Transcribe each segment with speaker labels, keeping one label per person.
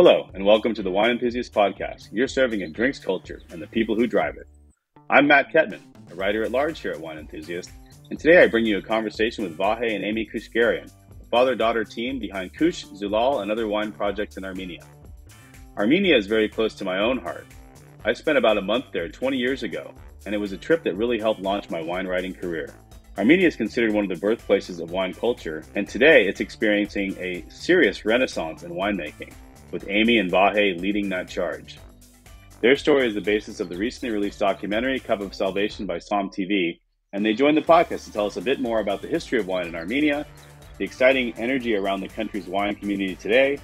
Speaker 1: Hello, and welcome to the Wine Enthusiast Podcast, your serving in drinks culture and the people who drive it. I'm Matt Kettmann, a writer at large here at Wine Enthusiast, and today I bring you a conversation with Vahe and Aimee Keushgerian, the father-daughter team behind Keush, Zulal, and other wine projects in Armenia. Armenia is very close to my own heart. I spent about a month there 20 years ago, and it was a trip that really helped launch my wine writing career. Armenia is considered one of the birthplaces of wine culture, and today it's experiencing a serious renaissance in winemaking, with Aimee and Vahe leading that charge. Their story is the basis of the recently released documentary Cup of Salvation by Som TV, and they joined the podcast to tell us a bit more about the history of wine in Armenia, the exciting energy around the country's wine community today,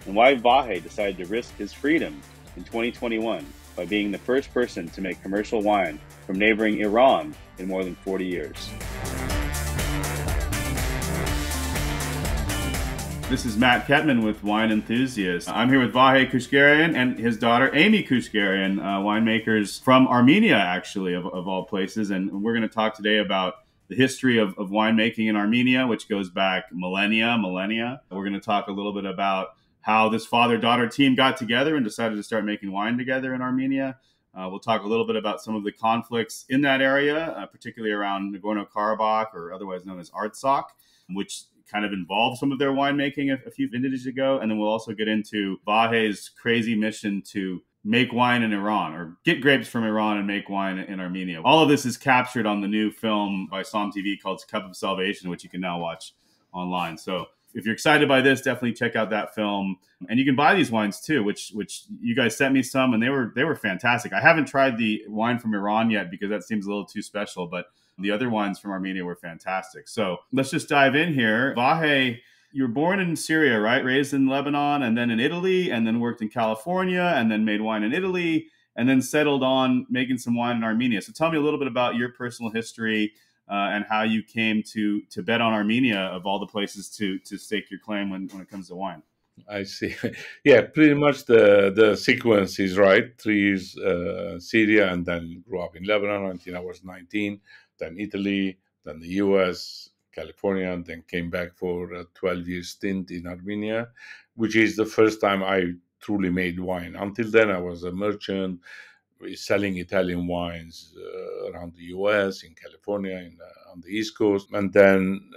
Speaker 1: and why Vahe decided to risk his freedom in 2021 by being the first person to make commercial wine from neighboring Iran in more than 40 years. This is Matt Kettmann with Wine Enthusiast. I'm here with Vahe Keushgerian and his daughter Aimee Keushgerian, winemakers from Armenia, actually, of all places. And we're going to talk today about the history of winemaking in Armenia, which goes back millennia. We're going to talk a little bit about how this father-daughter team got together and decided to start making wine together in Armenia. We'll talk a little bit about some of the conflicts in that area, particularly around Nagorno-Karabakh, or otherwise known as Artsakh, which kind of involved some of their winemaking a few vintages ago. And then we'll also get into Vahe's crazy mission to make wine in Iran, or get grapes from Iran and make wine in Armenia. All of this is captured on the new film by Som TV called Cup of Salvation, which you can now watch online. So if you're excited by this, definitely check out that film. And you can buy these wines too, which you guys sent me some, and they were fantastic. I haven't tried the wine from Iran yet because that seems a little too special, but the other wines from Armenia were fantastic. So let's just dive in here. Vahe, you were born in Syria, right? Raised in Lebanon, and then in Italy, and then worked in California, and then made wine in Italy, and then settled on making some wine in Armenia. So tell me a little bit about your personal history and how you came to bet on Armenia, of all the places to stake your claim when it comes to wine.
Speaker 2: I see. Yeah, pretty much the sequence is right. 3 years Syria, and then grew up in Lebanon until I was 19, then Italy, then the US, California, and then came back for a 12-year stint in Armenia, which is the first time I truly made wine. Until then, I was a merchant selling Italian wines around the US, in California, on the East Coast. And then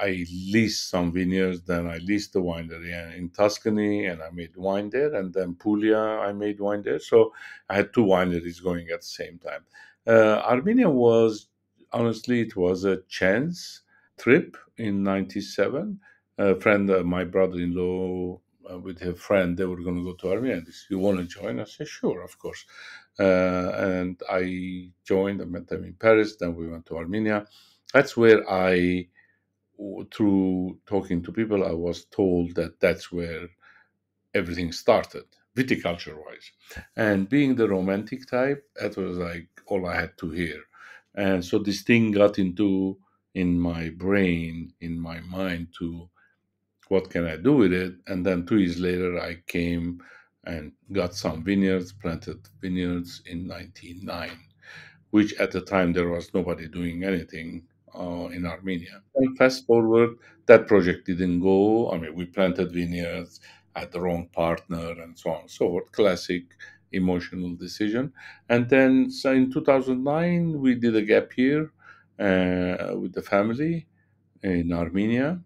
Speaker 2: I leased some vineyards. Then I leased the winery in Tuscany, and I made wine there. And then Puglia, I made wine there. So I had two wineries going at the same time. Armenia was, honestly, it was a chance trip in 97. A friend, my brother-in-law, with her friend, they were going to go to Armenia. They said, "You want to join?" I said, "Sure, of course." And I joined. I met them in Paris. Then we went to Armenia. That's where through talking to people, I was told that that's where everything started, viticulture-wise. And being the romantic type, that was like all I had to hear. And so this thing got in my brain, in my mind, to what can I do with it? And then 2 years later, I came and got some vineyards, planted vineyards in 1999, which at the time there was nobody doing anything in Armenia. And fast forward, that project didn't go. I mean, we planted vineyards, had the wrong partner, and so on and so forth. Classic emotional decision. And then so in 2009, we did a gap year with the family in Armenia.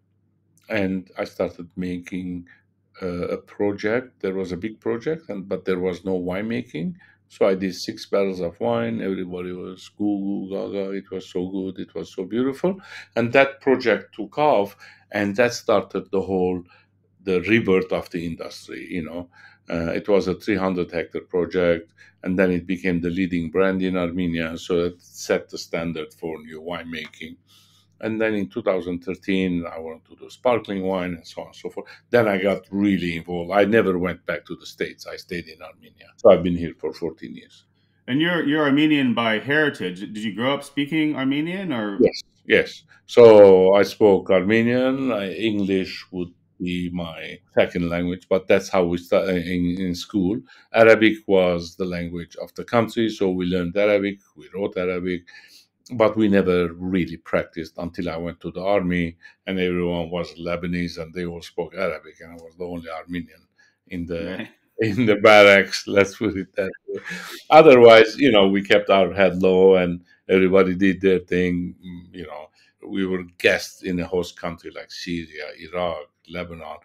Speaker 2: And I started making a project. There was a big project, but there was no winemaking. So I did 6 barrels of wine. Everybody was goo goo gaga. It was so good. It was so beautiful. And that project took off, and that started the rebirth of the industry. It was a 300-hectare project, and then it became the leading brand in Armenia. So it set the standard for new winemaking. And then in 2013, I wanted to do sparkling wine and so on and so forth. Then I got really involved. I never went back to the States. I stayed in Armenia. So I've been here for 14 years.
Speaker 1: And you're Armenian by heritage. Did you grow up speaking Armenian, or?
Speaker 2: Yes. So I spoke Armenian. English would be my second language, but that's how we started in school. Arabic was the language of the country, so we learned Arabic. We wrote Arabic. But we never really practiced until I went to the army, and everyone was Lebanese and they all spoke Arabic, and I was the only Armenian in the
Speaker 1: Right.
Speaker 2: in the barracks. Let's put it that way. Otherwise, we kept our head low and everybody did their thing. We were guests in a host country like Syria, Iraq, Lebanon.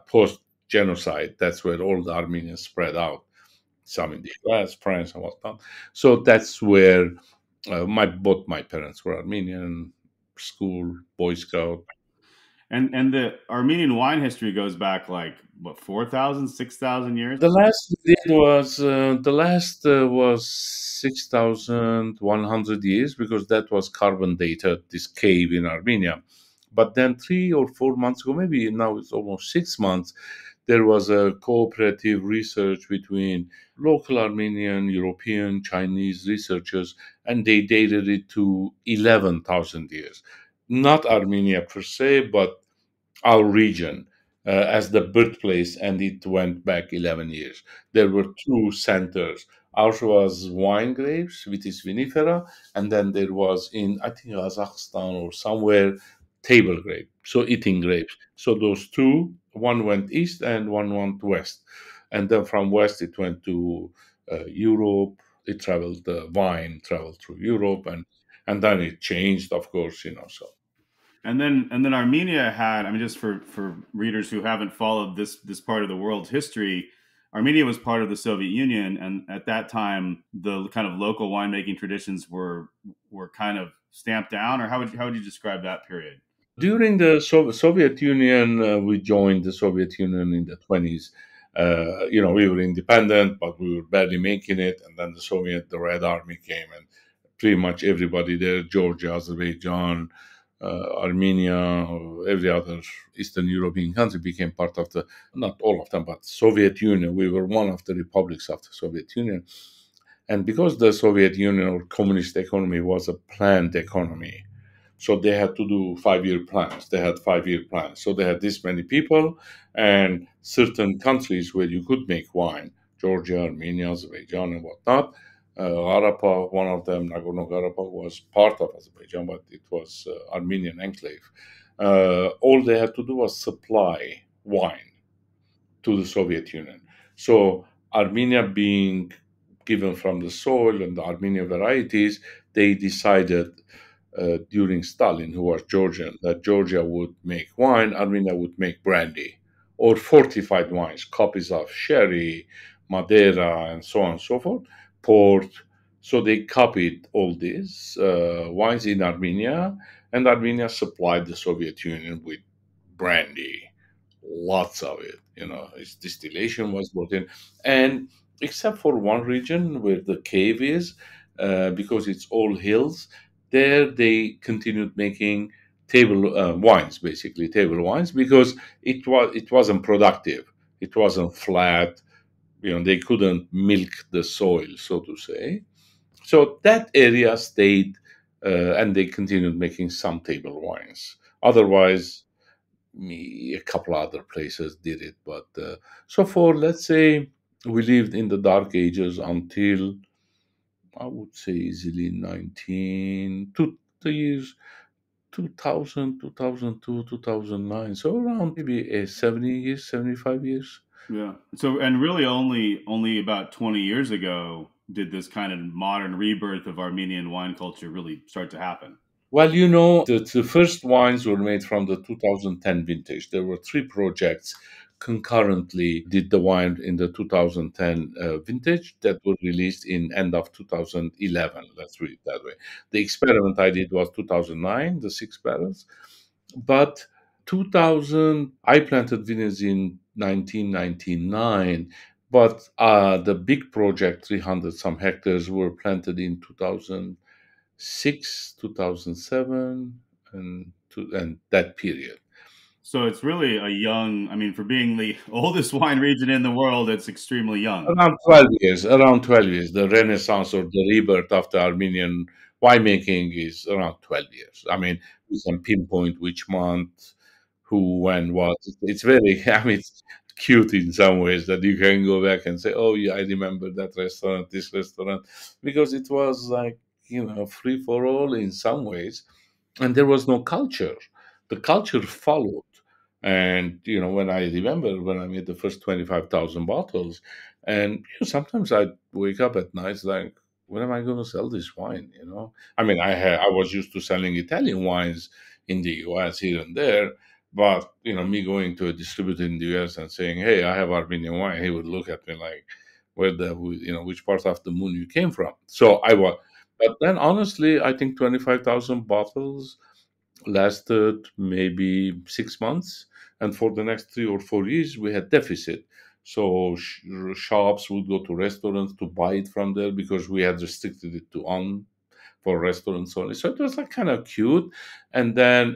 Speaker 2: Post genocide, that's where all the Armenians spread out. Some in the U.S., France, and whatnot. So that's where both my parents were Armenian. School, Boy Scout.
Speaker 1: And the Armenian wine history goes back like what 4,000, 6,000 years.
Speaker 2: The last was 6,100 years because that was carbon dated this cave in Armenia. But then 3 or 4 months ago, maybe now it's almost 6 months, there was a cooperative research between local Armenian, European, Chinese researchers, and they dated it to 11,000 years. Not Armenia per se, but our region as the birthplace, and it went back 11 years. There were two centers. Ours was wine grapes, Vitis vinifera, and then there was in, I think, Kazakhstan or somewhere, table grape, so eating grapes. So those two, one went east and one went west. And then from west, it went to Europe. The wine traveled through Europe, and then it changed, of course, so.
Speaker 1: And then Armenia had, I mean, just for readers who haven't followed this part of the world's history, Armenia was part of the Soviet Union, and at that time, the kind of local winemaking traditions were kind of stamped down. Or how would you describe that period?
Speaker 2: During the Soviet Union, we joined the Soviet Union in the 20s. We were independent, but we were barely making it. And then the Red Army came, and pretty much everybody there, Georgia, Azerbaijan, Armenia, every other Eastern European country became part of not all of them, but Soviet Union. We were one of the republics of the Soviet Union. And because the Soviet Union or communist economy was a planned economy, so they had to do 5-year plans. They had 5-year plans. So they had this many people and certain countries where you could make wine: Georgia, Armenia, Azerbaijan, and whatnot. Karabakh, one of them, Nagorno-Karabakh, was part of Azerbaijan, but it was Armenian enclave. All they had to do was supply wine to the Soviet Union. So Armenia being given from the soil and the Armenian varieties, they decided during Stalin, who was Georgian, that Georgia would make wine, Armenia would make brandy or fortified wines, copies of sherry, Madeira, and so on and so forth, port. So they copied all these wines in Armenia, and Armenia supplied the Soviet Union with brandy, lots of it. Its distillation was brought in, and except for one region where the cave is, because it's all hills, there they continued making table wines, basically table wines, because it wasn't productive, it wasn't flat. They couldn't milk the soil, so to say. So that area stayed, and they continued making some table wines. Otherwise, a couple other places did it, but so for, let's say, we lived in the dark ages until, I would say, easily the years 2000, 2002, 2009. So around maybe 70 years, 75 years.
Speaker 1: Yeah. So, and really only about 20 years ago did this kind of modern rebirth of Armenian wine culture really start to happen.
Speaker 2: Well, the first wines were made from the 2010 vintage. There were three projects concurrently did the wine in the 2010 vintage that were released in end of 2011. Let's read it that way. The experiment I did was 2009, the 6 barrels. But 2000, I planted vineyards in 1999, but the big project, 300 some hectares, were planted in 2006, 2007, and that period.
Speaker 1: So it's really a young, I mean, for being the oldest wine region in the world, it's extremely young.
Speaker 2: Around 12 years. The renaissance or the rebirth of the Armenian winemaking is around 12 years. I mean, we can pinpoint which month, who, when, what. It's very, I mean, it's cute in some ways that you can go back and say, oh, yeah, I remember that restaurant, this restaurant, because it was like, free for all in some ways. And there was no culture. The culture followed. And when I remember when I made the first 25,000 bottles, and sometimes I wake up at night like, when am I going to sell this wine? I mean, I was used to selling Italian wines in the U.S. here and there, but me going to a distributor in the U.S. and saying, "Hey, I have Armenian wine," he would look at me like, which part of the moon you came from?" So I was, but then honestly, I think 25,000 bottles lasted maybe 6 months, and for the next 3 or 4 years we had deficit. So shops would go to restaurants to buy it from there because we had restricted it to on for restaurants only. So it was like kind of cute. And then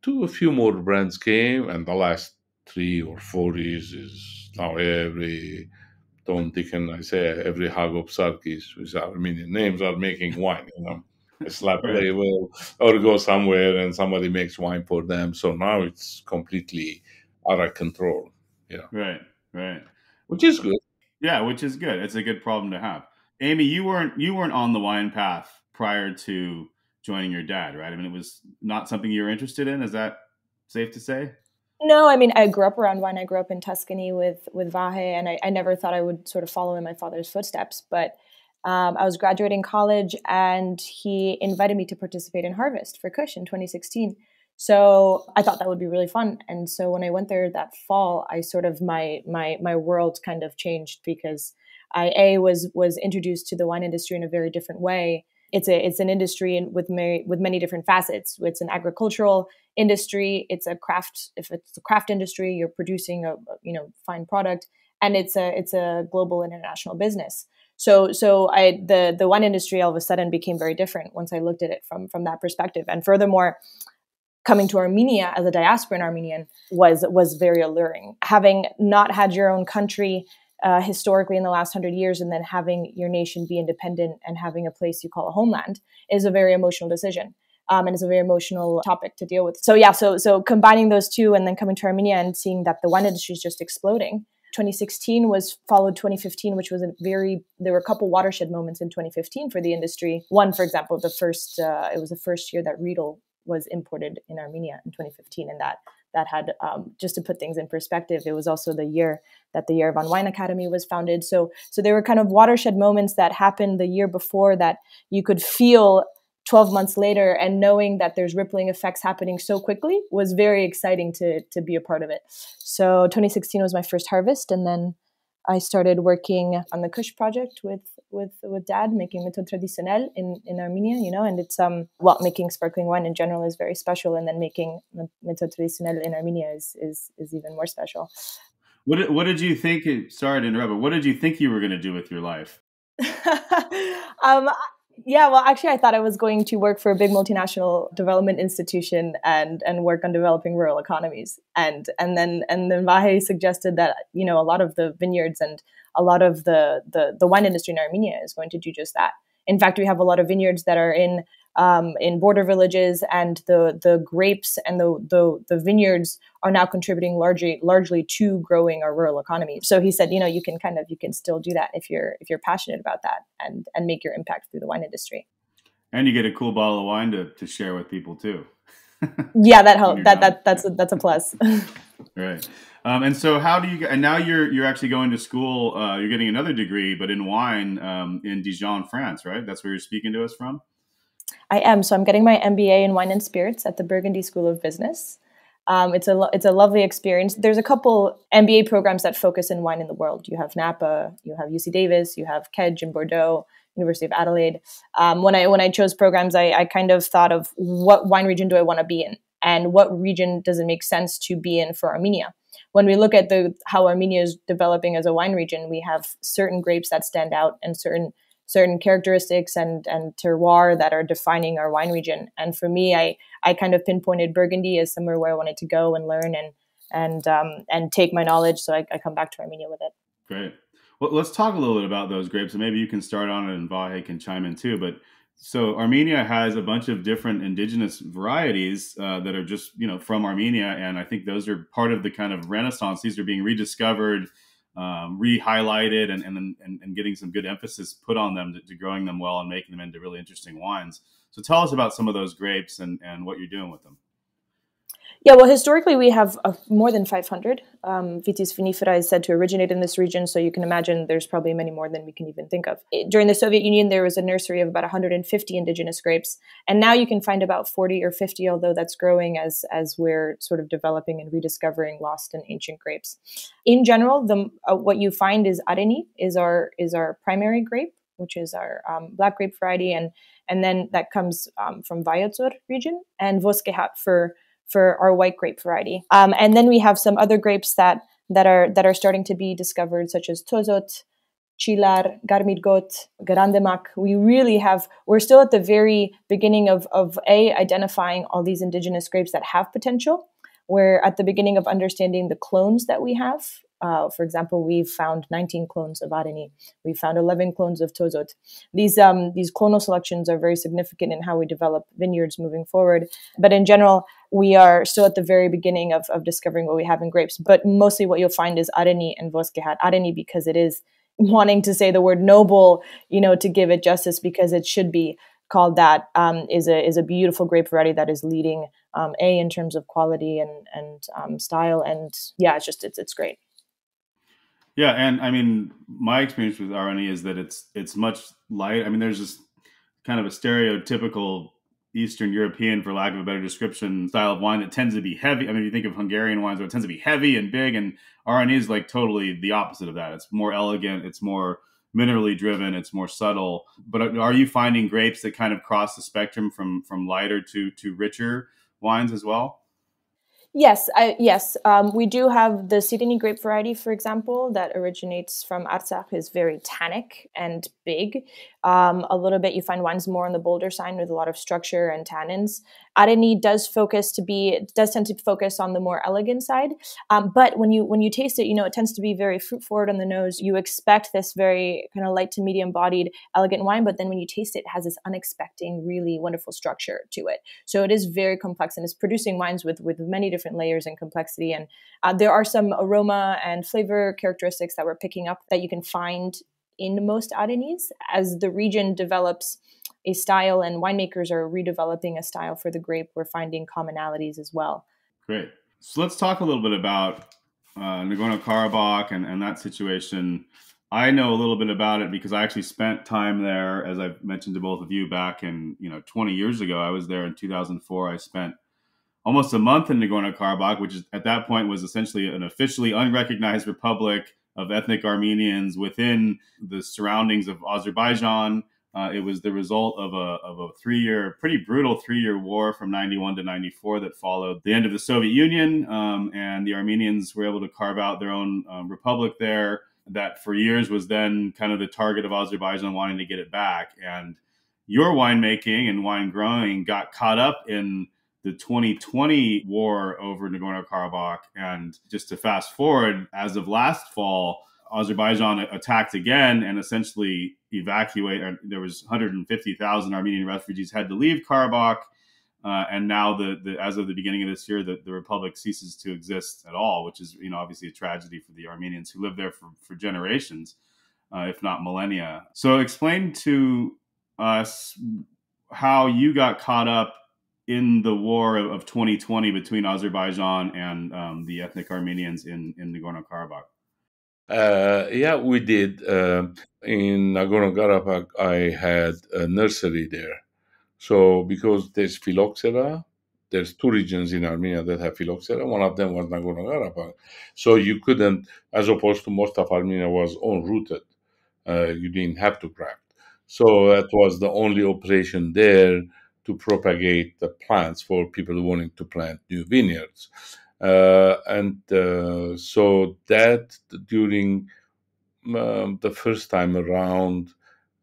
Speaker 2: a few more brands came, and the last 3 or 4 years is now every Tom, Dick, and I say every Hagop Sarkis with Armenian names are making wine. I slap a
Speaker 1: Right.
Speaker 2: label or go somewhere and somebody makes wine for them. So now it's completely out of control. Yeah,
Speaker 1: Right. Right.
Speaker 2: which is good.
Speaker 1: Yeah, which is good. It's a good problem to have. Amy, you weren't on the wine path prior to joining your dad, right? I mean, it was not something you were interested in. Is that safe to say?
Speaker 3: No, I mean, I grew up around wine. I grew up in Tuscany with Vahe, and I never thought I would sort of follow in my father's footsteps. But I was graduating college, and he invited me to participate in Harvest for Kush in 2016. So I thought that would be really fun. And so when I went there that fall, I sort of my world kind of changed because I was introduced to the wine industry in a very different way. It's an industry with many different facets. It's an agricultural industry. It's a craft. If it's a craft industry, you're producing a fine product, and it's a global international business. So the wine industry all of a sudden became very different once I looked at it from that perspective. And furthermore, coming to Armenia as a diasporan Armenian was very alluring. Having not had your own country historically in the last 100 years, and then having your nation be independent and having a place you call a homeland is a very emotional decision. And it's a very emotional topic to deal with. So yeah, so combining those two and then coming to Armenia and seeing that the wine industry is just exploding. 2016 was followed 2015, which was there were a couple watershed moments in 2015 for the industry. One, for example, it was the first year that Riedel was imported in Armenia in 2015, and that had, just to put things in perspective, it was also the year that the Yerevan Wine Academy was founded. So there were kind of watershed moments that happened the year before that you could feel 12 months later, and knowing that there's rippling effects happening so quickly was very exciting to be a part of it. So 2016 was my first harvest, and then I started working on the Kush project with Dad, making méthode traditionnelle in Armenia, and it's making sparkling wine in general is very special, and then making méthode traditionnelle in Armenia is even more special.
Speaker 1: What did you think? Sorry to interrupt, but what did you think you were going to do with your life?
Speaker 3: Yeah, well, actually, I thought I was going to work for a big multinational development institution and work on developing rural economies. And then Vahe suggested that a lot of the vineyards and a lot of the wine industry in Armenia is going to do just that. In fact, we have a lot of vineyards that are in border villages, and the grapes and the vineyards are now contributing largely to growing our rural economy. So he said, you can still do that if you're passionate about that and make your impact through the wine industry.
Speaker 1: And you get a cool bottle of wine to share with people too.
Speaker 3: Yeah, that helps. That's a plus.
Speaker 1: Right. And so how do you, and now you're actually going to school, you're getting another degree, but in wine, in Dijon, France, right? That's where you're speaking to us from?
Speaker 3: I am. So I'm getting my MBA in wine and spirits at the Burgundy School of Business. It's a lovely experience. There's a couple MBA programs that focus in wine in the world. You have Napa, you have UC Davis, you have Kedge in Bordeaux, University of Adelaide. When I chose programs, I kind of thought of what wine region do I want to be in, and what region does it make sense to be in for Armenia. When we look at how Armenia is developing as a wine region, we have certain grapes that stand out and certain characteristics and terroir that are defining our wine region. And for me, I kind of pinpointed Burgundy as somewhere where I wanted to go and learn and take my knowledge. So I come back to Armenia with it.
Speaker 1: Great. Well, let's talk a little bit about those grapes, and maybe you can start on it and Vahe can chime in too. But so Armenia has a bunch of different indigenous varieties that are just, from Armenia. And I think those are part of the kind of renaissance. These are being rediscovered, re-highlighted, and getting some good emphasis put on them to growing them well and making them into really interesting wines. So tell us about some of those grapes and what you're doing with them.
Speaker 3: Yeah, well, historically, we have more than 500. Vitis vinifera is said to originate in this region, so you can imagine there's probably many more than we can even think of. During the Soviet Union, there was a nursery of about 150 indigenous grapes, and now you can find about 40 or 50, although that's growing as we're sort of developing and rediscovering lost and ancient grapes. In general, what you find is Areni is our primary grape, which is our black grape variety, and then that comes from Vajocur region, and Voskehat for our white grape variety. And then we have some other grapes that are starting to be discovered, such as Tozot, Chilar, Garmirgot, Garandemak. We're still at the very beginning of identifying all these indigenous grapes that have potential. We're at the beginning of understanding the clones that we have. For example, we've found 19 clones of Areni. We've found 11 clones of Tozot. These clonal selections are very significant in how we develop vineyards moving forward. But in general, we are still at the very beginning of discovering what we have in grapes. But mostly what you'll find is Areni and Voskehat. Areni because it is wanting to say the word noble, to give it justice, because it should be called that, is a beautiful grape variety that is leading in terms of quality and style. And yeah, it's great.
Speaker 1: Yeah, and I mean, my experience with Arani is that it's much light. I mean, there's just kind of a stereotypical Eastern European, for lack of a better description, style of wine that tends to be heavy. I mean, if you think of Hungarian wines, it tends to be heavy and big, and Arani is like totally the opposite of that. It's more elegant, it's more minerally driven, it's more subtle. But are you finding grapes that kind of cross the spectrum from lighter to richer wines as well?
Speaker 3: Yes, we do have the Sireni grape variety, for example, that originates from Artsakh, is very tannic and big. A little bit, you find wines more on the bolder side with a lot of structure and tannins. Areni does tend to focus on the more elegant side. But when you taste it, it tends to be very fruit forward on the nose. You expect this very kind of light to medium bodied, elegant wine, but then when you taste it, it has this unexpected, really wonderful structure to it. So it is very complex, and it's producing wines with many different layers and complexity. And there are some aroma and flavor characteristics that we're picking up that you can find in most Arenis as the region develops a style and winemakers are redeveloping a style for the grape. We're finding commonalities as well.
Speaker 1: Great. So let's talk a little bit about Nagorno-Karabakh and that situation. I know a little bit about it because I actually spent time there, as I've mentioned to both of you, back in 20 years ago. I was there in 2004. I spent almost a month in Nagorno-Karabakh, which is, at that point, was essentially an officially unrecognized republic of ethnic Armenians within the surroundings of Azerbaijan. It was the result of a pretty brutal 3-year war from 91 to 94 that followed the end of the Soviet Union. And the Armenians were able to carve out their own republic there that for years was then kind of the target of Azerbaijan wanting to get it back. And your winemaking and wine growing got caught up in the 2020 war over Nagorno-Karabakh. And just to fast forward, as of last fall, Azerbaijan attacked again and essentially evacuated. There was 150,000 Armenian refugees had to leave Karabakh. And now, as of the beginning of this year, the republic ceases to exist at all, which is obviously a tragedy for the Armenians who lived there for generations, if not millennia. So explain to us how you got caught up in the war of 2020 between Azerbaijan and the ethnic Armenians in Nagorno-Karabakh.
Speaker 2: Yeah, we did. In Nagorno-Karabakh, I had a nursery there. So because there's phylloxera, there's 2 regions in Armenia that have phylloxera. One of them was Nagorno-Karabakh. So you couldn't, as opposed to most of Armenia was unrooted. You didn't have to graft. So that was the only operation there to propagate the plants for people wanting to plant new vineyards. So that during the first time around,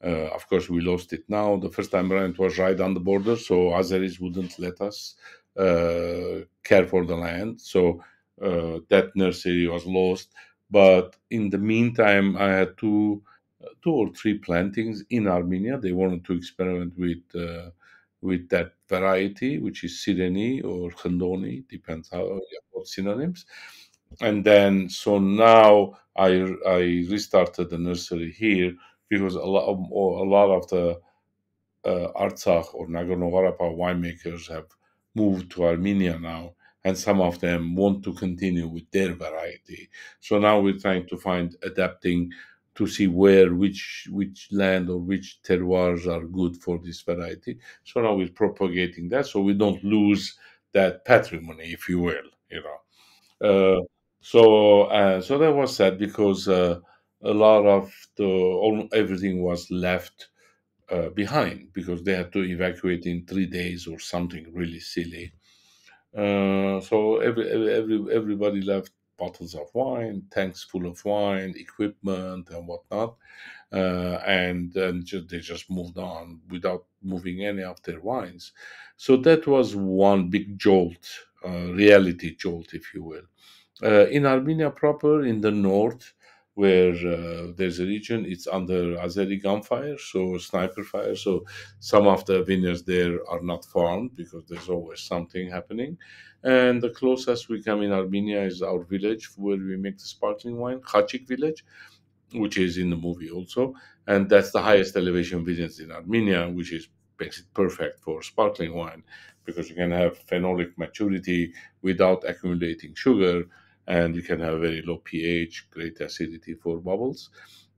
Speaker 2: of course, we lost it now. The first time around, it was right on the border, so Azeris wouldn't let us care for the land. So that nursery was lost. But in the meantime, I had two or three plantings in Armenia. They wanted to experiment with that variety, which is Sireni or Khandoni, depends how what synonyms. And then so now I restarted the nursery here because a lot of the Artsakh or Nagorno-Karabakh winemakers have moved to Armenia now, and some of them want to continue with their variety. So now we're trying to find adapting to see where which land or which terroirs are good for this variety. So now we're propagating that so we don't lose that patrimony, if you will, you know. So that was sad because a lot of everything was left behind because they had to evacuate in 3 days or something really silly. So everybody left bottles of wine, tanks full of wine, equipment, and whatnot, and they just moved on without moving any of their wines. So that was one big jolt, reality jolt, if you will. In Armenia proper, in the north, where there's a region, it's under Azeri gunfire, so sniper fire. So some of the vineyards there are not farmed because there's always something happening. And the closest we come in Armenia is our village where we make the sparkling wine, Khachik village, which is in the movie also, and that's the highest elevation vineyards in Armenia, which is makes it perfect for sparkling wine because you can have phenolic maturity without accumulating sugar, and you can have very low pH, great acidity for bubbles.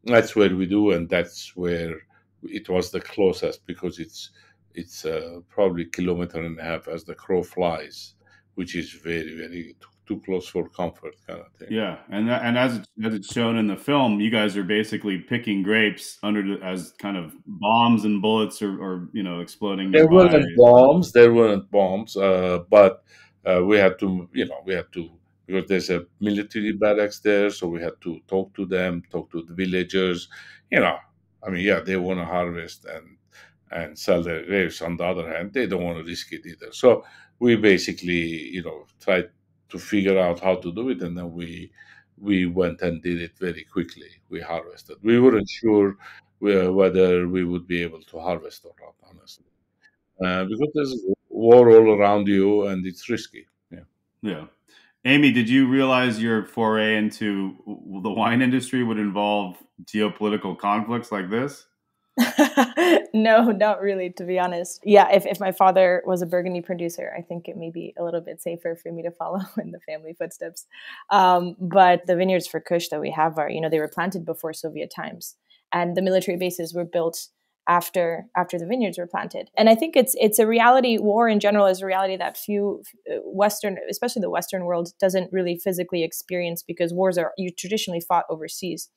Speaker 2: That's where we do, and that's where it was the closest because it's probably kilometer and a half as the crow flies, which is very too close for comfort kind of thing.
Speaker 1: Yeah, and as it's shown in the film, you guys are basically picking grapes as kind of bombs and bullets or exploding
Speaker 2: There
Speaker 1: nearby.
Speaker 2: weren't bombs. There weren't bombs, but we had to, because there's a military barracks there, so we had to talk to them, talk to the villagers. You know, I mean, yeah, they want to harvest and sell their grapes. On the other hand, they don't want to risk it either. So we basically, tried to figure out how to do it, and then we went and did it very quickly. We harvested. We weren't sure whether we would be able to harvest or not, honestly, because there's war all around you and it's risky. Yeah.
Speaker 1: Yeah. Amy, did you realize your foray into the wine industry would involve geopolitical conflicts like this?
Speaker 3: No, not really, to be honest. Yeah, if my father was a Burgundy producer, I think it may be a little bit safer for me to follow in the family footsteps. But the vineyards for Kush that we have are, they were planted before Soviet times, and the military bases were built after the vineyards were planted. And I think it's a reality. War in general is a reality that few Western, especially the Western world, doesn't really physically experience because wars are traditionally fought overseas,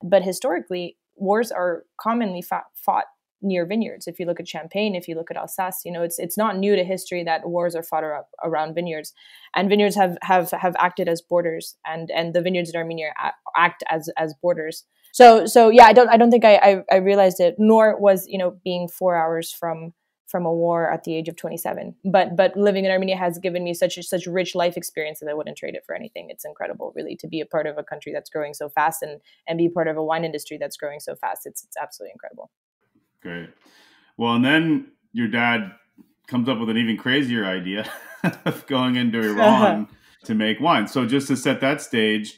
Speaker 3: but historically wars are commonly fought near vineyards. If you look at Champagne, if you look at Alsace, it's not new to history that wars are fought around vineyards, and vineyards have acted as borders, and the vineyards in Armenia act as borders. So yeah, I don't think I realized it, nor was being 4 hours from a war at the age of 27. But living in Armenia has given me such rich life experience that I wouldn't trade it for anything. It's incredible, really, to be a part of a country that's growing so fast and be part of a wine industry that's growing so fast. It's absolutely incredible.
Speaker 1: Great. Well, and then your dad comes up with an even crazier idea of going into Iran to make wine. So just to set that stage,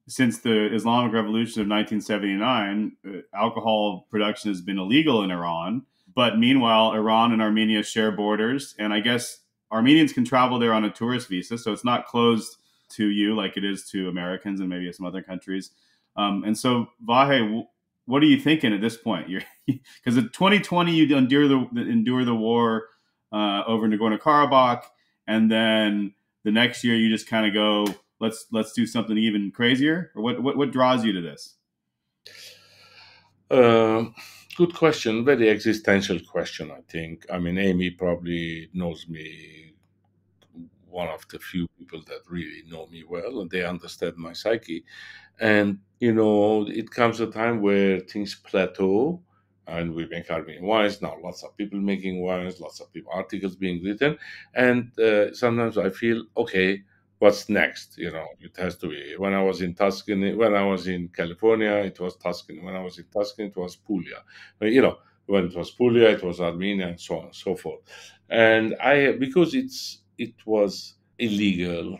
Speaker 1: since the Islamic Revolution of 1979, alcohol production has been illegal in Iran. But meanwhile, Iran and Armenia share borders. And I guess Armenians can travel there on a tourist visa. So it's not closed to you like it is to Americans and maybe some other countries. And so, Vahe, what are you thinking at this point? Because in 2020, you endure the war over Nagorno-Karabakh. And then the next year, you just kind of go, let's do something even crazier? Or what draws you to this?
Speaker 2: Good question. Very existential question, I think. I mean, Amy probably knows me, one of the few people that really know me well, and they understand my psyche. And, it comes a time where things plateau, and we make Armenian wines now. Lots of people making wines, lots of people, articles being written. And sometimes I feel, okay, what's next? It has to be. When I was in Tuscany, when I was in California, it was Tuscany. When I was in Tuscany, it was Puglia. When it was Puglia, it was Armenia, and so on and so forth. And because it was illegal,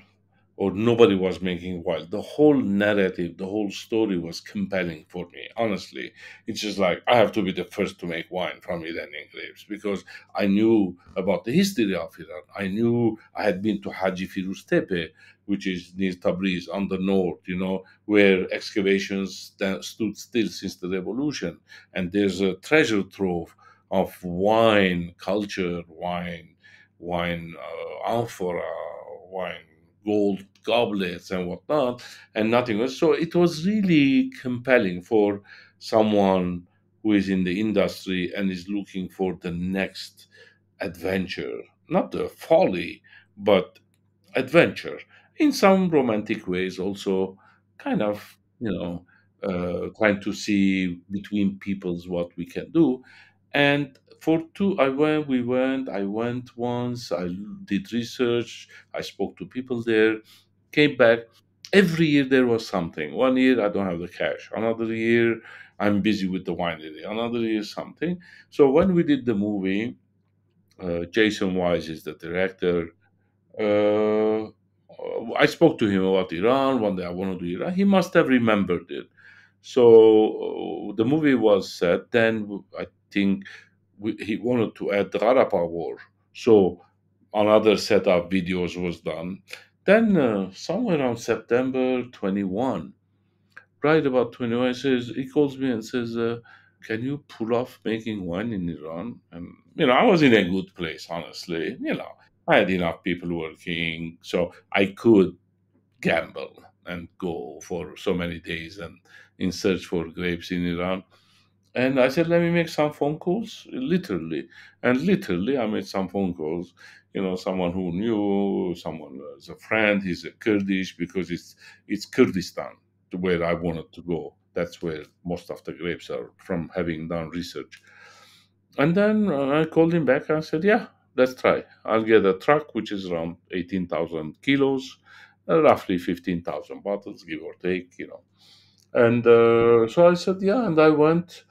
Speaker 2: or nobody was making wine. The whole narrative, the whole story was compelling for me. Honestly, it's just like I have to be the first to make wine from Iranian grapes because I knew about the history of Iran. I knew I had been to Haji Firuz Tepe, which is near Tabriz on the north, where excavations stood still since the revolution, and there's a treasure trove of wine culture, wine amphora, wine gold goblets and whatnot, and nothing else. So it was really compelling for someone who is in the industry and is looking for the next adventure, not the folly, but adventure in some romantic ways, also kind of, trying to see between peoples what we can do. And for two, I went once, I did research, I spoke to people there, came back. Every year there was something. One year I don't have the cash. Another year I'm busy with the winery. Another year something. So when we did the movie, Jason Wise is the director. Uh, I spoke to him about Iran. One day I want to do Iran. He must have remembered it. So the movie was set. Then I think he wanted to add the Arapa War. So another set of videos was done. Then somewhere around September 21, right about 21, he calls me and says, can you pull off making wine in Iran? And, I was in a good place, honestly. I had enough people working, so I could gamble and go for so many days and in search for grapes in Iran. And I said, let me make some phone calls, literally. And literally, I made some phone calls. Someone who knew, someone as a friend, he's a Kurdish because it's Kurdistan where I wanted to go. That's where most of the grapes are from, having done research. And then I called him back and said, yeah, let's try. I'll get a truck, which is around 18,000 kilos, roughly 15,000 bottles, give or take. And so I said, yeah, and I went.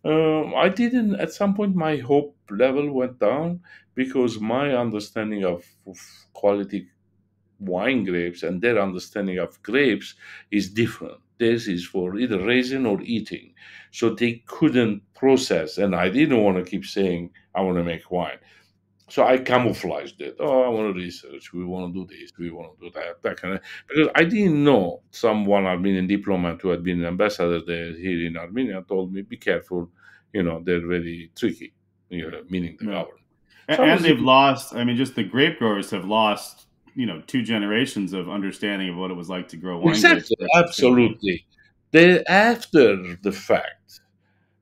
Speaker 2: I didn't, at some point, my hope level went down because my understanding of quality wine grapes and their understanding of grapes is different. This is for either raising or eating. So they couldn't process. And I didn't want to keep saying, I want to make wine. So I camouflaged it. Oh, I want to research. We want to do this. We want to do that. That kind of, because I didn't know. Someone Armenian diplomat who had been an ambassador there here in Armenia told me, "Be careful. They're very tricky." Meaning the
Speaker 1: Yeah.
Speaker 2: government. So I
Speaker 1: And
Speaker 2: was
Speaker 1: they've lost, I mean, just the grape growers have lost, two generations of understanding of what it was like to grow wine grapes
Speaker 2: exactly,
Speaker 1: versus today.
Speaker 2: absolutely. They after the fact.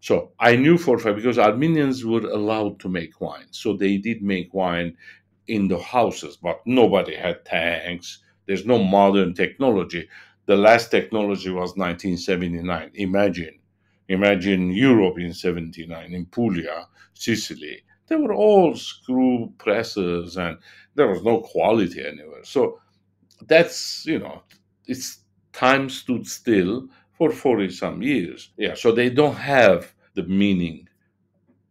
Speaker 2: So I knew for a fact because Armenians were allowed to make wine. So they did make wine in the houses, but nobody had tanks. There's no modern technology. The last technology was 1979. Imagine Europe in 79, in Puglia, Sicily. They were all screw presses and there was no quality anywhere. So that's, it's time stood still for 40 some years. Yeah, so they don't have the meaning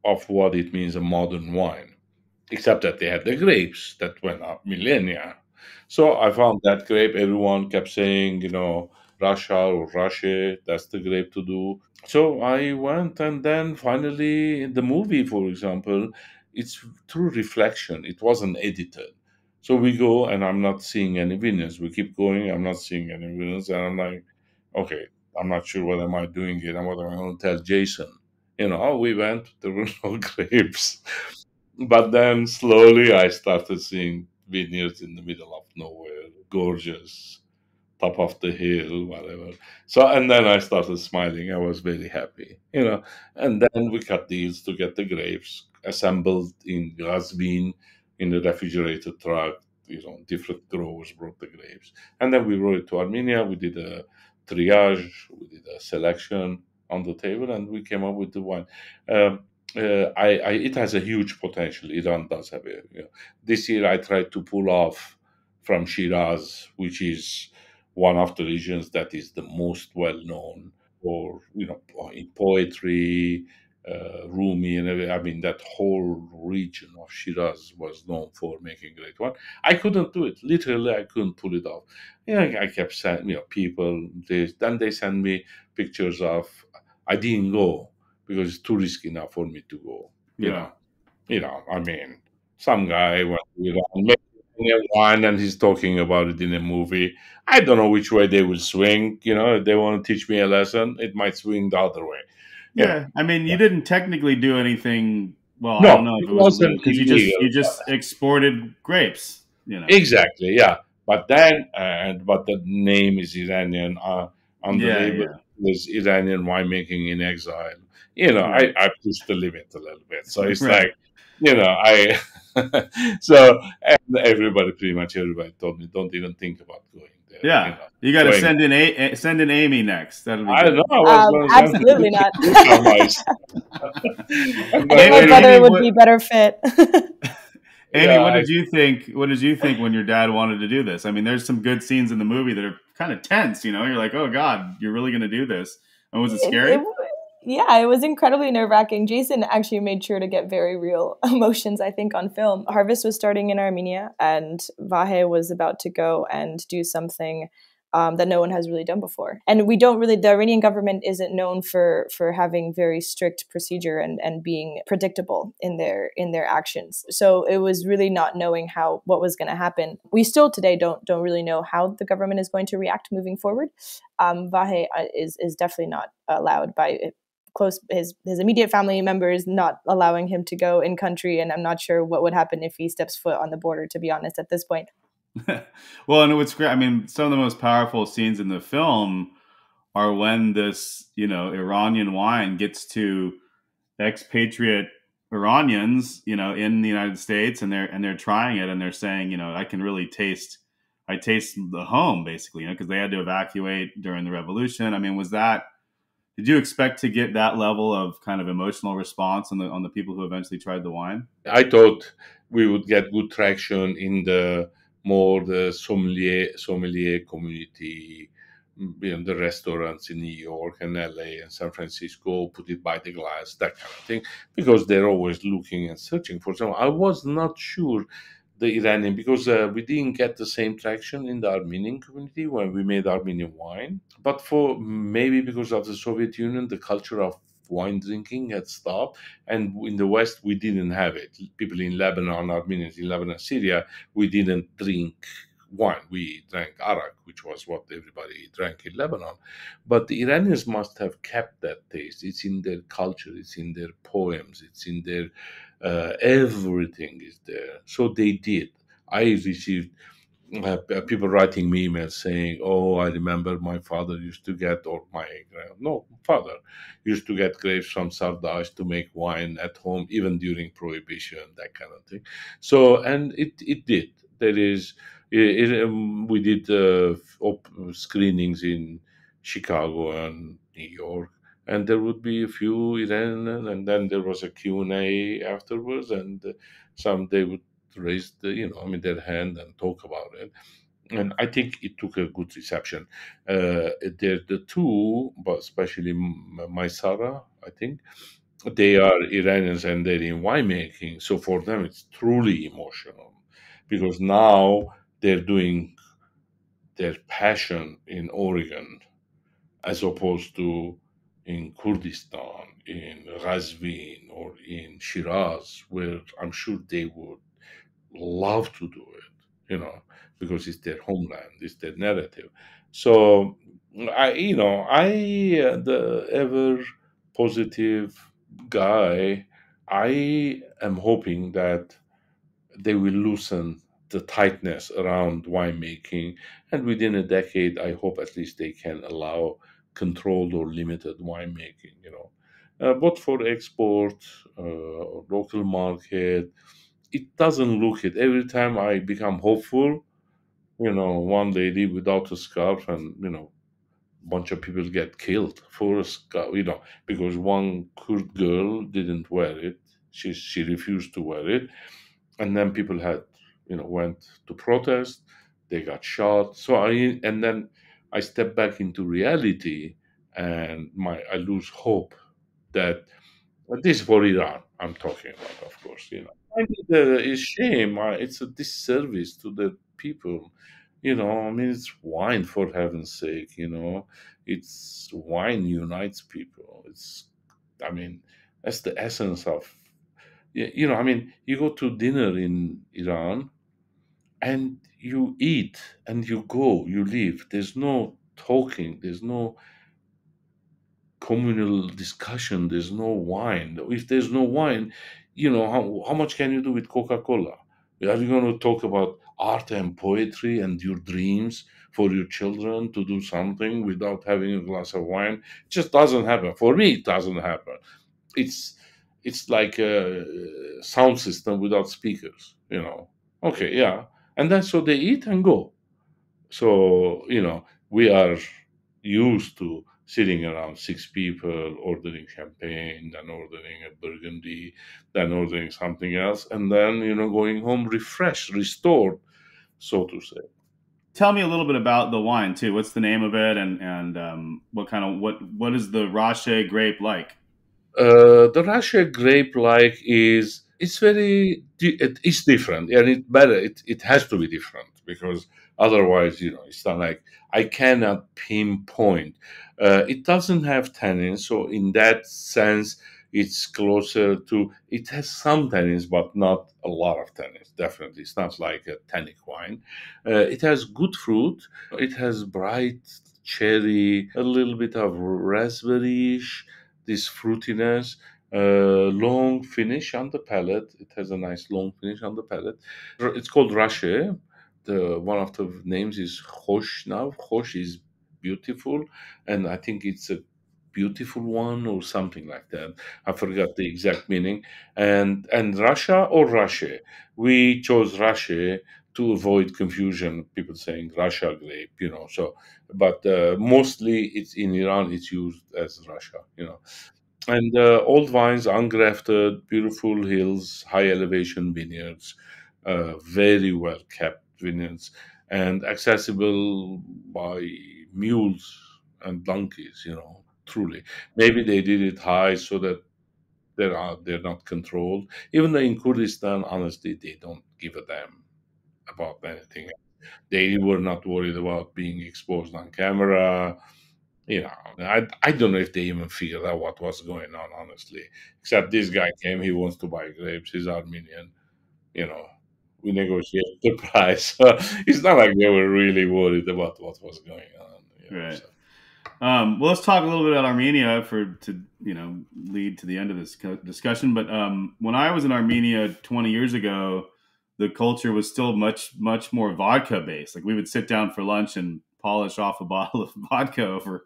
Speaker 2: of what it means a modern wine, except that they had the grapes that went up millennia. So I found that grape. Everyone kept saying, Russia or Russia, that's the grape to do. So I went, and then finally, in the movie, for example, it's through reflection. It wasn't edited. So we go, and I'm not seeing any vineyards. We keep going, I'm not seeing any vineyards, and I'm like, okay, I'm not sure what am I doing here and what am I going to tell Jason. We went, there were no grapes. But then slowly I started seeing vineyards in the middle of nowhere, gorgeous, top of the hill, whatever. So, and then I started smiling. I was very happy. And then we cut deals to get the grapes assembled in Gazvin in the refrigerated truck. Different growers brought the grapes. And then we brought it to Armenia. We did a triage, we did a selection on the table, and we came up with the wine. Um, it has a huge potential. Iran does have it. This year I tried to pull off from Shiraz, which is one of the regions that is the most well known for in poetry, Rumi, and I mean that whole region of Shiraz was known for making great wine. I couldn't do it. Literally, I couldn't pull it off. I kept sending, people. Then they send me pictures of. I didn't go because it's too risky now for me to go.
Speaker 1: Yeah.
Speaker 2: I mean, some guy went to Iran, making a wine, and he's talking about it in a movie. I don't know which way they will swing. If they want to teach me a lesson, it might swing the other way.
Speaker 1: Yeah, I mean, you didn't technically do anything. Well, I don't
Speaker 2: No,
Speaker 1: know if
Speaker 2: it
Speaker 1: it was
Speaker 2: wasn't
Speaker 1: illegal because
Speaker 2: illegal.
Speaker 1: you just exported grapes.
Speaker 2: Exactly, yeah. But then, but the name is Iranian. On the
Speaker 1: Yeah,
Speaker 2: label
Speaker 1: yeah,
Speaker 2: is Iranian winemaking in exile.
Speaker 1: right,
Speaker 2: I pushed the limit a little bit. So it's
Speaker 1: right.
Speaker 2: like, I. So and pretty much everybody told me, don't even think about going there.
Speaker 1: Yeah, you got to
Speaker 2: Going.
Speaker 1: send in Amy next. That'll be
Speaker 2: I don't
Speaker 1: good.
Speaker 2: know. I was going to send
Speaker 3: Absolutely not.
Speaker 2: I'm
Speaker 3: I think
Speaker 2: going
Speaker 3: my
Speaker 1: Amy,
Speaker 2: to.
Speaker 3: brother
Speaker 1: Amy,
Speaker 3: would be better fit.
Speaker 1: Amy, what
Speaker 2: Yeah,
Speaker 1: did you think? What did you think when your dad wanted to do this? I mean, there's some good scenes in the movie that are kind of tense. You're like, oh God, you're really going to do this. And was it scary?
Speaker 3: Yeah, it was incredibly nerve wracking. Jason actually made sure to get very real emotions, I think, on film. Harvest was starting in Armenia, and Vahe was about to go and do something that no one has really done before. And we don't really, the Armenian government isn't known for having very strict procedure and being predictable in their actions. So it was really not knowing what was going to happen. We still today don't really know how the government is going to react moving forward. Vahe is definitely not allowed by his immediate family members, not allowing him to go in country, and I'm not sure what would happen if he steps foot on the border, to be honest, at this point.
Speaker 1: Well, and what's great, I mean, some of the most powerful scenes in the film are when this, Iranian wine gets to expatriate Iranians, in the United States, and they're trying it, and they're saying, I can really I taste the home, basically, because they had to evacuate during the revolution. I mean, did you expect to get that level of kind of emotional response on the people who eventually tried the wine?
Speaker 2: I thought we would get good traction in the sommelier community, the restaurants in New York and LA and San Francisco, put it by the glass, that kind of thing, because they're always looking and searching for some. I was not sure the Iranian, because we didn't get the same traction in the Armenian community when we made Armenian wine. But for maybe because of the Soviet Union, the culture of wine drinking had stopped, and in the West we didn't have it. People in Lebanon, Armenians in Lebanon, Syria, we didn't drink wine. We drank arak, which was what everybody drank in Lebanon. But the Iranians must have kept that taste. It's in their culture, it's in their poems, it's in their everything is there. So they did. I received people writing me emails saying, "Oh, I remember my father used to get, or my father used to get grapes from Sardash to make wine at home, even during Prohibition, that kind of thing." So, and it did. There is, we did screenings in Chicago and New York, and there would be a few Iranian, and then there was a Q&A afterwards, and some they would raise their hand and talk about it, and I think it took a good reception. The two, but especially my Sarah, I think they are Iranians and they're in winemaking, so for them it's truly emotional because now they're doing their passion in Oregon as opposed to in Kurdistan, in Ghazvin, or in Shiraz, where I'm sure they would love to do it, because it's their homeland, it's their narrative. So the ever positive guy, I am hoping that they will loosen the tightness around winemaking, and within a decade, I hope at least they can allow controlled or limited winemaking. Both for export, local market, it doesn't look it. Every time I become hopeful, one lady without a scarf, and bunch of people get killed for a scarf, because one Kurd girl didn't wear it. She refused to wear it, and then people had, went to protest. They got shot. And then I step back into reality, and I lose hope that But this is for Iran, I'm talking about, of course. I mean, it's shame. It's a disservice to the people. I mean, it's wine for heaven's sake. It's wine unites people. I mean, that's the essence of. I mean, you go to dinner in Iran and you eat and you go, you leave. There's no talking. There's no communal discussion. There's no wine. If there's no wine, how much can you do with Coca-Cola? Are you going to talk about art and poetry and your dreams for your children to do something without having a glass of wine? It just doesn't happen. For me, it doesn't happen. It's like a sound system without speakers. Okay, yeah. And then so they eat and go. So, we are used to sitting around six people, ordering champagne, then ordering a burgundy, then ordering something else, and then, going home refreshed, restored, so to say.
Speaker 1: Tell me a little bit about the wine too. What's the name of it, and what is the Rache grape like?
Speaker 2: The Russia grape like is it's it's different, and it has to be different because otherwise it's not like I cannot pinpoint. It doesn't have tannins, so in that sense it's closer to it has some tannins but not a lot of tannins. Definitely it's not like a tannic wine. It has good fruit. It has bright cherry, a little bit of raspberry-ish, this fruitiness, long finish on the palate. It has a nice long finish on the palate. It's called Rashe. The one of the names is Hosh now. Hosh is beautiful, and I think it's a beautiful one or something like that. I forgot the exact meaning. And Russia or Rashe. We chose Rashe to avoid confusion. People saying Russia grape. So, but mostly it's in Iran. It's used as Russia. And old vines, ungrafted, beautiful hills, high elevation vineyards, very well kept vineyards, and accessible by mules and donkeys. Truly, maybe they did it high so that they're not controlled. Even though in Kurdistan, honestly, they don't give a damn about anything. They were not worried about being exposed on camera. I don't know if they even figured out what was going on, honestly. Except this guy came, he wants to buy grapes, he's Armenian, you know. We negotiate the price. It's not like they were really worried about what was going on.
Speaker 1: Right.
Speaker 2: So.
Speaker 1: Well, let's talk a little bit about Armenia to lead to the end of this discussion. But when I was in Armenia 20 years ago, the culture was still much more vodka based. Like we would sit down for lunch and polish off a bottle of vodka over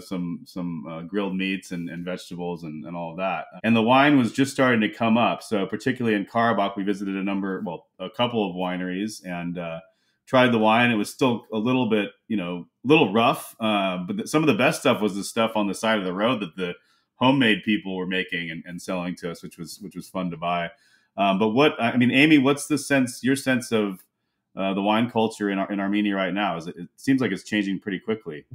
Speaker 1: some grilled meats and vegetables and all of that. And the wine was just starting to come up. So particularly in Karabakh, we visited a couple of wineries and tried the wine. It was still a little bit, little rough. But some of the best stuff was the stuff on the side of the road that the homemade people were making and selling to us, which was fun to buy. But Aimee, what's your sense of the wine culture in Armenia right now? It seems like it's changing pretty quickly.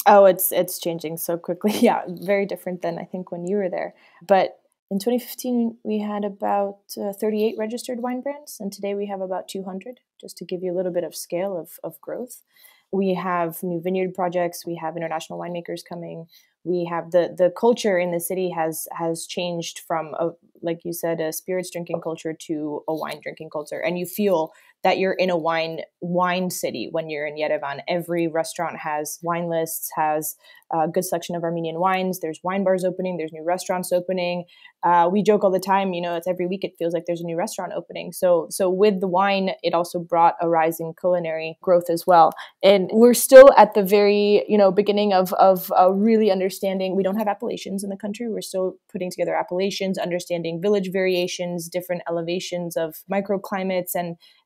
Speaker 3: Oh, it's changing so quickly. Yeah, very different than I think when you were there. But in 2015, we had about 38 registered wine brands, and today we have about 200, just to give you a little bit of scale of growth. We have new vineyard projects. We have international winemakers coming. We have the culture in the city has changed from, like you said, a spirits drinking culture to a wine drinking culture. And you feel that you're in a wine city when you're in Yerevan. Every restaurant has wine lists, has a good selection of Armenian wines. There's wine bars opening. There's new restaurants opening. We joke all the time, it's every week it feels like there's a new restaurant opening. So with the wine, it also brought a rising culinary growth as well. And we're still at the very, beginning of really understanding. We don't have appellations in the country. We're still putting together appellations, understanding village variations, different elevations of microclimates.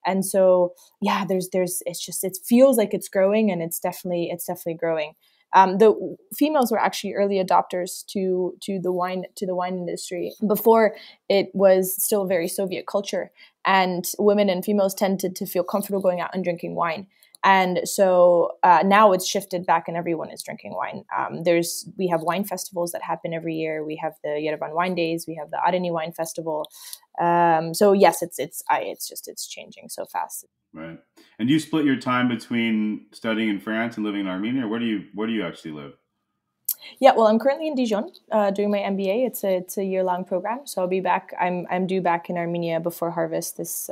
Speaker 3: And so, yeah, it feels like it's growing, and it's definitely growing. The females were actually early adopters to the wine industry. Before, it was still a very Soviet culture, and women and females tended to feel comfortable going out and drinking wine. And so now it's shifted back, and everyone is drinking wine. We have wine festivals that happen every year. We have the Yerevan Wine Days. We have the Armenian Wine Festival. So yes, it's changing so fast.
Speaker 1: Right. And do you split your time between studying in France and living in Armenia, or where do you actually live?
Speaker 3: Yeah, well, I'm currently in Dijon doing my MBA. It's a year-long program, so I'll be back. I'm due back in Armenia before harvest this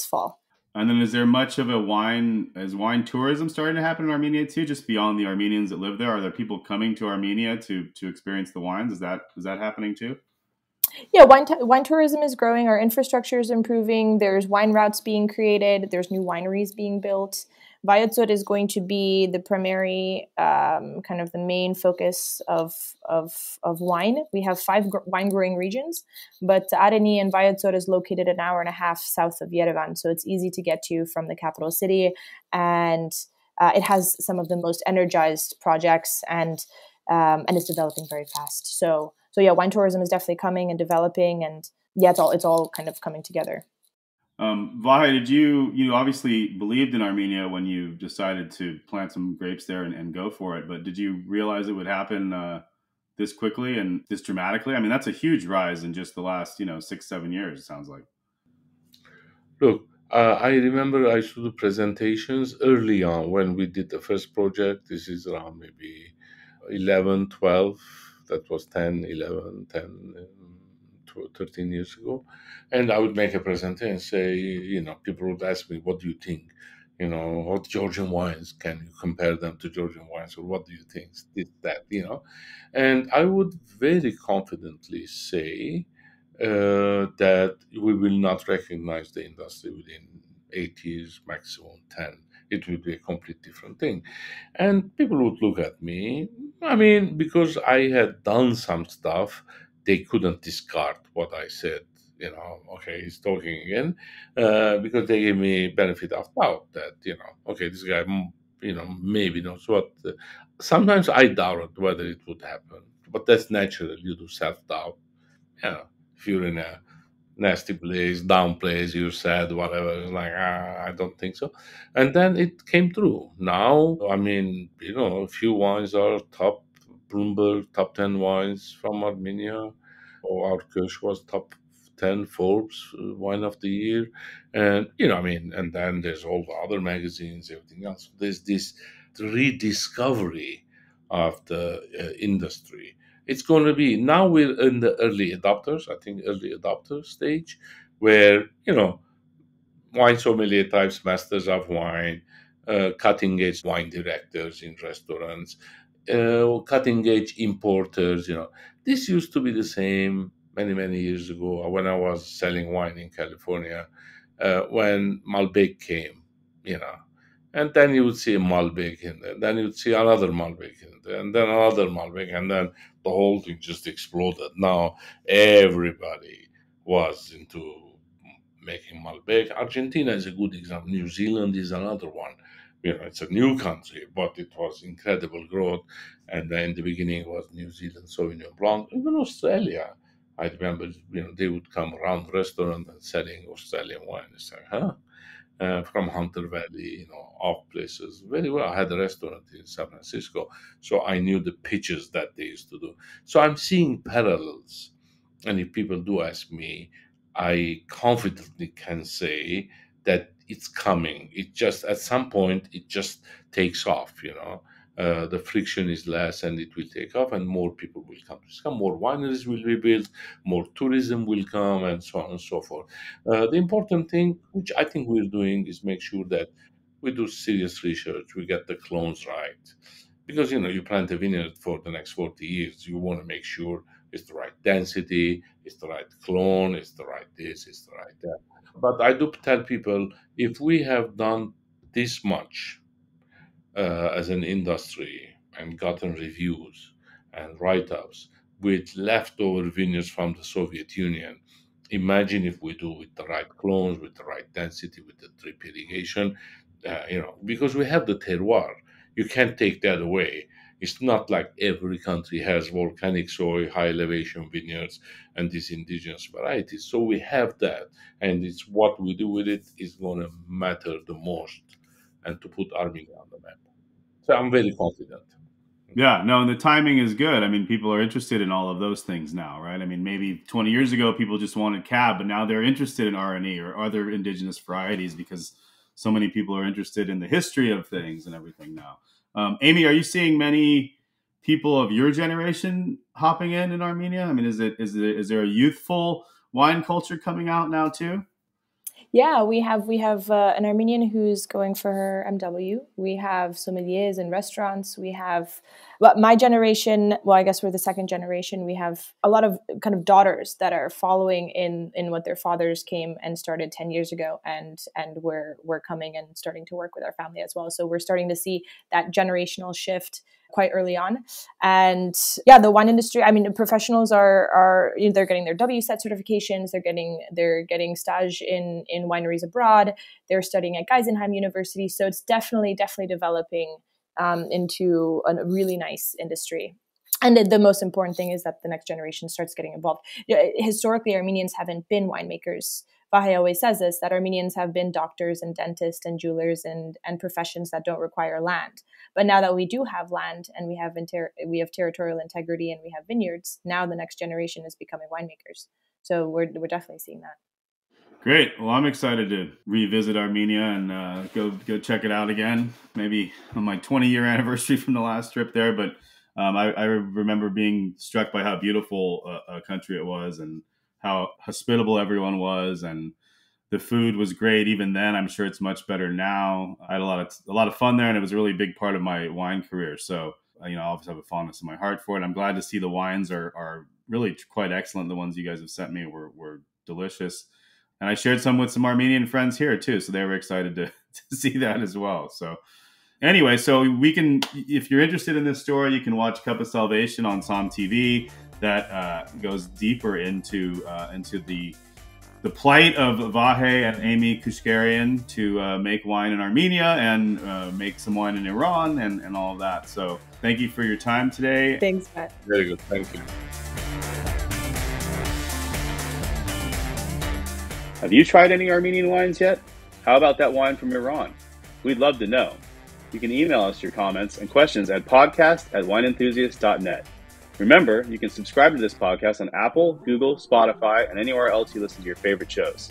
Speaker 3: fall.
Speaker 1: And then is there much of is wine tourism starting to happen in Armenia too, just beyond the Armenians that live there? Are there people coming to Armenia to experience the wines? Is that happening too?
Speaker 3: Yeah, wine tourism is growing. Our infrastructure is improving. There's wine routes being created. There's new wineries being built. Vajadzor is going to be the primary, kind of the main focus of wine. We have 5 wine growing regions, but Areni and Vajadzor is located an hour and a half south of Yerevan, so it's easy to get to from the capital city, and it has some of the most energized projects, and it's developing very fast. So yeah, wine tourism is definitely coming and developing, and yeah, it's all kind of coming together.
Speaker 1: Vahe, did you obviously believed in Armenia when you decided to plant some grapes there and go for it, but did you realize it would happen this quickly and this dramatically? I mean, that's a huge rise in just the last 6-7 years. It sounds like.
Speaker 2: Look, I remember I used to do presentations early on when we did the first project. This is around maybe 11, 12. That was 10, 11, 10, 13 years ago. And I would make a presentation and say, people would ask me, what do you think? What Georgian wines, can you compare them to Georgian wines? Or what do you think? This, that. And I would very confidently say, that we will not recognize the industry within 8 years, maximum 10. It will be a complete different thing. And people would look at me, I mean, because I had done some stuff, they couldn't discard what I said. Okay, he's talking again, because they gave me benefit of doubt that, okay, this guy, maybe knows what. Sometimes I doubted whether it would happen, but that's natural. You do self doubt. If you're in a nasty place, down place, you're sad, whatever. It's like, I don't think so. And then it came true. Now, I mean, a few wines are top Bloomberg, top 10 wines from Armenia. Or our Kirsch was top 10 Forbes wine of the year. And, I mean, and then there's all the other magazines, everything else. There's this rediscovery of the industry. It's going to be, now we're in the early adopters, I think early adopter stage, where, wine sommelier types, masters of wine, cutting edge wine directors in restaurants, cutting edge importers. This used to be the same many, many years ago when I was selling wine in California, when Malbec came, and then you would see a Malbec, and then you would see another Malbec, and then another Malbec, and then the whole thing just exploded. Now everybody was into making Malbec. Argentina is a good example. New Zealand is another one. It's a new country, but it was incredible growth. And then in the beginning it was New Zealand Sauvignon Blanc. Even Australia, I remember, they would come around the restaurant and selling Australian wine. It's like, huh? From Hunter Valley, off places. Very well. I had a restaurant in San Francisco, so I knew the pitches that they used to do. So I'm seeing parallels. And if people do ask me, I confidently can say that it's coming. It just, at some point, it just takes off. The friction is less and it will take off, and more people will come. Some more wineries will be built, more tourism will come, and so on and so forth. The important thing, which I think we're doing, is make sure that we do serious research, we get the clones right. Because, you plant a vineyard for the next 40 years, you want to make sure it's the right density, it's the right clone, it's the right this, it's the right that. But I do tell people, if we have done this much as an industry and gotten reviews and write ups with leftover vineyards from the Soviet Union, imagine if we do with the right clones, with the right density, with the drip irrigation, because we have the terroir. You can't take that away. It's not like every country has volcanic soil, high elevation vineyards, and these indigenous varieties. So we have that, and it's what we do with it is going to matter the most and to put Armenia on the map. So I'm very confident.
Speaker 1: Yeah, no, and the timing is good. I mean, people are interested in all of those things now, right? I mean, maybe 20 years ago, people just wanted cab, but now they're interested in R&E or other indigenous varieties because so many people are interested in the history of things and everything now. Aimee, are you seeing many people of your generation hopping in Armenia? I mean, is there a youthful wine culture coming out now too?
Speaker 3: Yeah, we have an Armenian who's going for her MW. We have sommeliers in restaurants. We have, well, my generation. Well, I guess we're the second generation. We have a lot of kind of daughters that are following in what their fathers came and started 10 years ago, and we're coming and starting to work with our family as well. So we're starting to see that generational shift quite early on. And yeah, the wine industry, I mean, professionals are they're getting their WSET certifications, they're getting stage in wineries abroad, they're studying at Geisenheim University. So it's definitely developing into a really nice industry. And the most important thing is that the next generation starts getting involved. Historically, Armenians haven't been winemakers. Vahe always says this, that Armenians have been doctors and dentists and jewelers and professions that don't require land. But now that we do have land and we have territorial integrity and we have vineyards, now the next generation is becoming winemakers. So we're definitely seeing that.
Speaker 1: Great. Well, I'm excited to revisit Armenia and go check it out again. Maybe on my 20-year anniversary from the last trip there. But I remember being struck by how beautiful a country it was and how hospitable everyone was, and the food was great even then. I'm sure it's much better now. I had a lot of fun there, and it was a really big part of my wine career. So I always have a fondness in my heart for it. I'm glad to see the wines are really quite excellent. The ones you guys have sent me were delicious. And I shared some with some Armenian friends here too, so they were excited to see that as well. So anyway, so if you're interested in this story, you can watch Cup of Salvation on SOM TV. That goes deeper into the plight of Vahe and Aimee Keushgerian to make wine in Armenia and make some wine in Iran and all of that. So thank you for your time today.
Speaker 3: Thanks, Matt.
Speaker 2: Very good. Thank you.
Speaker 4: Have you tried any Armenian wines yet? How about that wine from Iran? We'd love to know. You can email us your comments and questions at podcast@wineenthusiast.net. Remember, you can subscribe to this podcast on Apple, Google, Spotify, and anywhere else you listen to your favorite shows.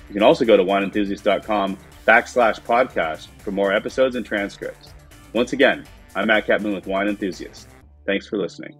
Speaker 4: You can also go to wineenthusiast.com/podcast for more episodes and transcripts. Once again, I'm Matt Kettmann with Wine Enthusiast. Thanks for listening.